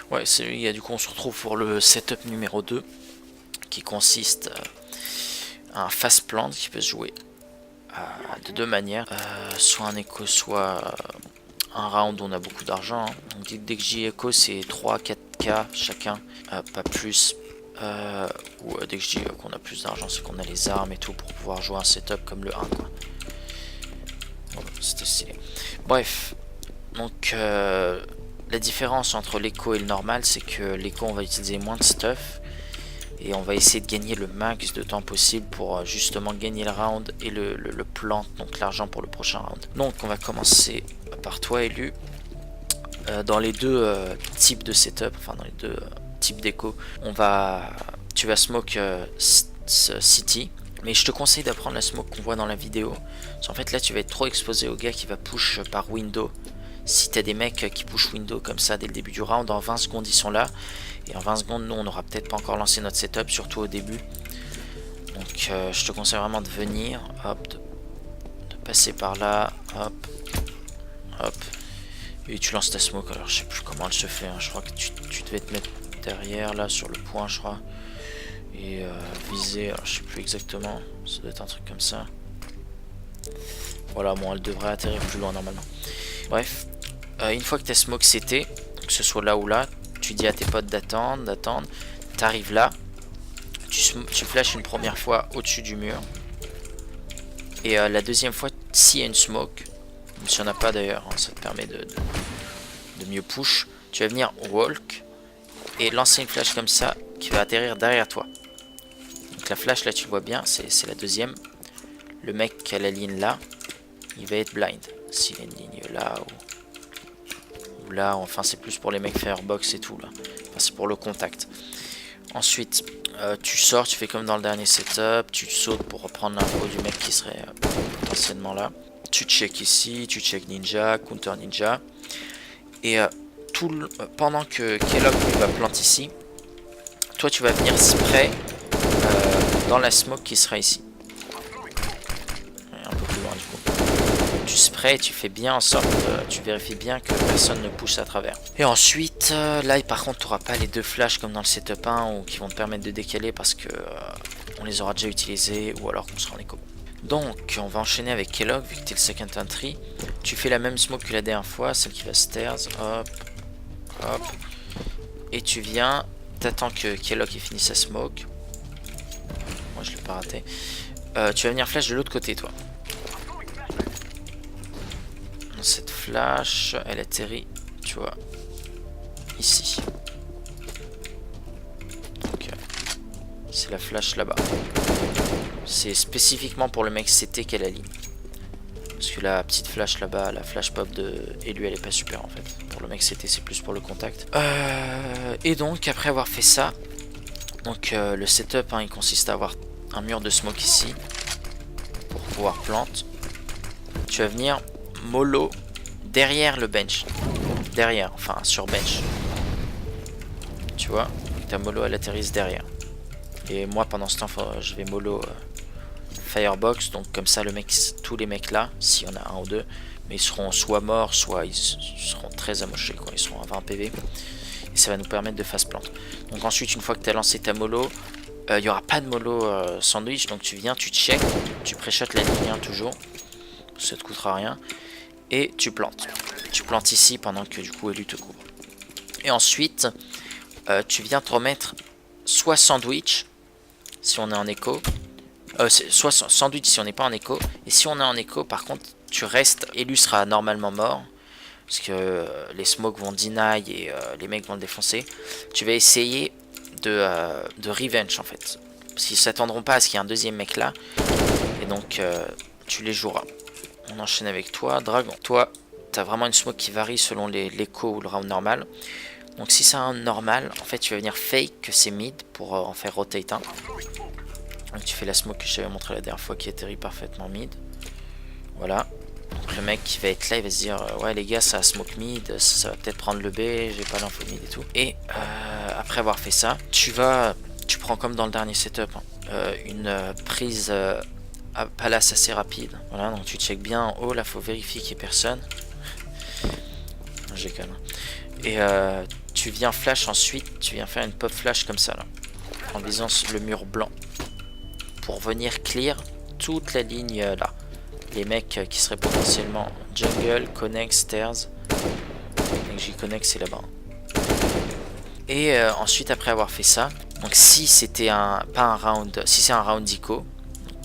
Ouais, du coup on se retrouve pour le setup numéro 2 qui consiste à un fast plant qui peut se jouer de deux manières. Soit un écho, soit un round où on a beaucoup d'argent. Hein. Donc dès que j'y écho, c'est 3-4K chacun, pas plus. Ou dès que je dis qu'on a plus d'argent, c'est qu'on a les armes et tout pour pouvoir jouer un setup comme le 1 quoi. Bon, c'était stylé. Bref, donc la différence entre l'écho et le normal, c'est que l'écho on va utiliser moins de stuff et on va essayer de gagner le max de temps possible pour justement gagner le round et le plant, donc l'argent pour le prochain round. Donc on va commencer par toi élu. Dans les deux types de setup, enfin dans les deux types d'écho, tu vas smoke city, mais je te conseille d'apprendre la smoke qu'on voit dans la vidéo. Parce qu'en fait là tu vas être trop exposé au gars qui va push par window. Si t'as des mecs qui push window comme ça dès le début du round, en 20 secondes ils sont là. Et en 20 secondes nous on n'aura peut-être pas encore lancé notre setup, surtout au début. Donc je te conseille vraiment de venir, hop, de passer par là, hop, hop. Et tu lances ta smoke, alors je sais plus comment elle se fait, hein. Je crois que tu devais te mettre derrière là sur le point je crois. Et viser, alors je sais plus exactement, ça doit être un truc comme ça. Voilà, bon elle devrait atterrir plus loin normalement. Bref, une fois que ta smoke c'était, que ce soit là ou là, tu dis à tes potes d'attendre, t'arrives là, tu flashes une première fois au-dessus du mur. Et la deuxième fois, s'il y a une smoke, même si on n'a pas d'ailleurs, hein, ça te permet de mieux push, tu vas venir walk et lancer une flash comme ça qui va atterrir derrière toi. Donc la flash là tu le vois bien, c'est la deuxième. Le mec qui a la ligne là, il va être blind. S'il a une ligne là ou là, enfin c'est plus pour les mecs firebox et tout là. Enfin, c'est pour le contact. Ensuite, tu sors, tu fais comme dans le dernier setup, tu sautes pour reprendre l'info du mec qui serait potentiellement là. Tu check ici, tu check ninja, counter ninja. Et pendant que Kellogg va planter ici, toi tu vas venir spray dans la smoke qui sera ici. Un peu plus loin du coup. Tu sprays, tu fais bien en sorte, tu vérifies bien que personne ne pousse à travers. Et ensuite, là par contre tu n'auras pas les deux flashs comme dans le setup 1 ou qui vont te permettre de décaler parce que on les aura déjà utilisés ou alors qu'on sera en écho. Donc on va enchaîner avec Kellogg vu que tu es le second entry. Tu fais la même smoke que la dernière fois, celle qui va stairs, hop, hop. Et tu viens, t'attends que Kellogg ait fini sa smoke. Moi je l'ai pas raté. Tu vas venir flash de l'autre côté toi. Cette flash, elle atterrit, tu vois, ici. Donc c'est la flash là-bas. C'est spécifiquement pour le mec CT qu'elle aligne. Parce que la petite flash là-bas, la flash pop de élu, elle est pas super en fait. Pour le mec CT, c'est plus pour le contact. Et donc, après avoir fait ça, donc le setup, hein, il consiste à avoir un mur de smoke ici. Pour pouvoir plante. Tu vas venir mollo derrière le bench. Derrière, enfin sur bench. Tu vois, ta mollo elle atterrisse derrière. Et moi pendant ce temps, je vais mollo firebox, donc comme ça le mec, tous les mecs là, s'il y en a un ou deux, mais ils seront soit morts, soit ils seront très amochés, quoi. Ils seront à 20 PV. Et ça va nous permettre de fast plant. Donc ensuite, une fois que tu as lancé ta mollo, il n'y aura pas de mollo sandwich, donc tu viens, tu check, tu pré-shot la ligne 1 toujours, ça te coûtera rien, et tu plantes. Tu plantes ici pendant que du coup Elu te couvre. Et ensuite, tu viens te remettre soit sandwich, si on est en écho, soit sandwich si on n'est pas en écho, et si on est en écho par contre, tu restes, Elu sera normalement mort, parce que les smokes vont deny et les mecs vont le défoncer. Tu vas essayer de revenge en fait, parce qu'ils s'attendront pas à ce qu'il y ait un deuxième mec là, et donc tu les joueras. On enchaîne avec toi, Dragon. Toi, t'as vraiment une smoke qui varie selon l'écho ou le round normal. Donc si c'est un normal, en fait tu vas venir fake que c'est mid pour en faire rotate un. Donc tu fais la smoke que je t'avais montré la dernière fois qui atterrit parfaitement mid. Voilà. Donc le mec qui va être là, il va se dire ouais les gars ça smoke mid, ça va peut-être prendre le B, j'ai pas l'info mid et tout. Et après avoir fait ça, tu prends comme dans le dernier setup hein, une prise à palace assez rapide. Voilà, donc tu check bien en haut, là faut vérifier qu'il n'y ait personne. J'ai calme. Et tu viens flash ensuite, tu viens faire une pop flash comme ça là, en visant le mur blanc, pour venir clear toute la ligne là. Les mecs qui seraient potentiellement jungle, connect, stairs. Et j'y connect, c'est là-bas. Et ensuite, après avoir fait ça, donc si c'était pas un round, si c'est un round ICO,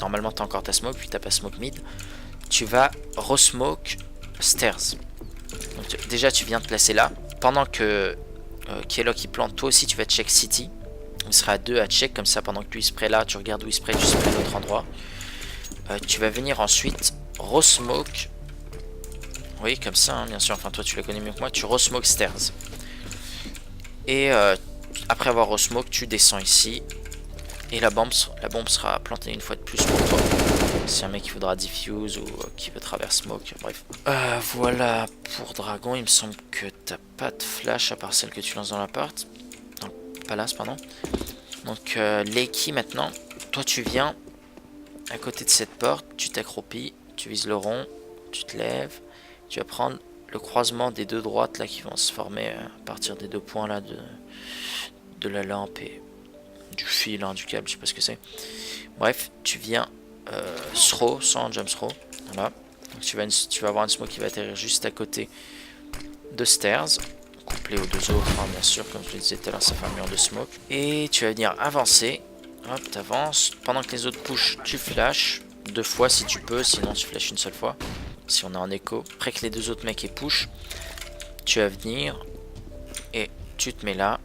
normalement t'as encore ta smoke, puis t'as pas smoke mid, tu vas re-smoke stairs. Donc, déjà tu viens te placer là. Pendant que Kellock il plante, toi aussi tu vas check city. Il sera à 2 à check, comme ça pendant que lui il spray là, tu regardes où il spray, tu spray à l'autre endroit. Tu vas venir ensuite re-smoke. Oui, comme ça, hein, bien sûr, enfin toi tu le connais mieux que moi, tu re-smoke stairs. Et après avoir re-smoke, tu descends ici. Et la bombe sera plantée une fois de plus pour toi. Si un mec qui voudra diffuse ou qui veut travers smoke, bref. Voilà pour Dragon, il me semble que t'as pas de flash à part celle que tu lances dans l'appart. Dans le palace, pardon. Donc Leiki maintenant, toi tu viens à côté de cette porte, tu t'accroupis, tu vises le rond, tu te lèves, tu vas prendre le croisement des deux droites là qui vont se former à partir des deux points là de la lampe et du fil, hein, du câble, je sais pas ce que c'est. Bref, tu viens throw sans jump throw, voilà. Donc tu vas avoir une smoke qui va atterrir juste à côté de stairs, couplé aux deux autres, hein, bien sûr, comme je le disais tout à l'heure, ça fait un mur de smoke. Et tu vas venir avancer, hop, t'avances, pendant que les autres push, tu flashes, 2 fois si tu peux, sinon tu flashes une seule fois, si on est en écho. Après que les deux autres mecs aient push, tu vas venir et tu te mets là.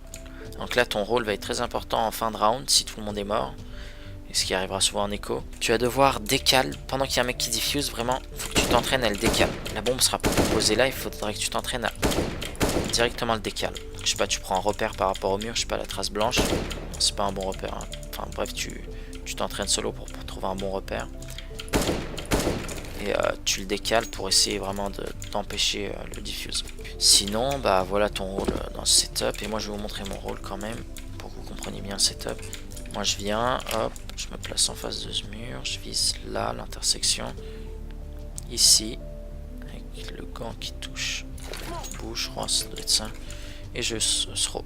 Donc là ton rôle va être très important en fin de round si tout le monde est mort, et ce qui arrivera souvent en écho. Tu vas devoir décaler, pendant qu'il y a un mec qui diffuse, vraiment, faut que tu t'entraînes à le décaler. La bombe sera posée là, il faudrait que tu t'entraînes à directement le décaler. Je sais pas, tu prends un repère par rapport au mur, je sais pas, la trace blanche, c'est pas un bon repère, hein. Enfin bref, tu t'entraînes solo pour trouver un bon repère. Et tu le décales pour essayer vraiment d'empêcher le diffuse. Sinon, bah voilà ton rôle dans ce setup. Et moi je vais vous montrer mon rôle quand même, pour que vous compreniez bien le setup. Moi je viens, hop, je me place en face de ce mur, je vise là, l'intersection. Ici, avec le gant qui touche bouche, je crois, ça doit être ça. Et je throw.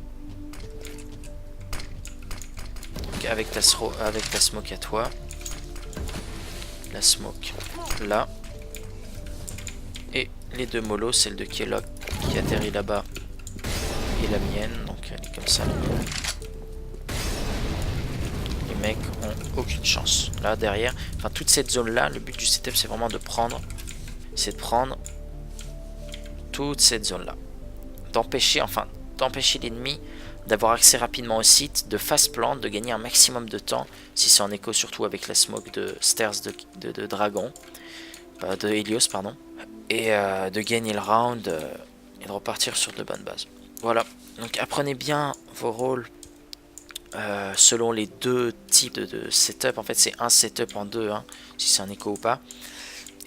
Donc avec ta smoke à toi, la smoke là, et les deux molos, celle de Kellock qui atterrit là-bas et la mienne, donc elle est comme ça la mienne. Les mecs ont aucune chance. Là derrière, enfin toute cette zone là, le but du setup c'est vraiment de prendre, toute cette zone là, d'empêcher l'ennemi d'avoir accès rapidement au site, de fast plant, de gagner un maximum de temps, si c'est en écho surtout avec la smoke de stairs de Dragon, de Helios pardon, et de gagner le round et de repartir sur de bonnes bases. Voilà, donc apprenez bien vos rôles selon les deux types de setup. En fait c'est un setup en deux, hein, si c'est un écho ou pas,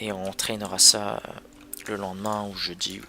et on traînera ça le lendemain ou jeudi ou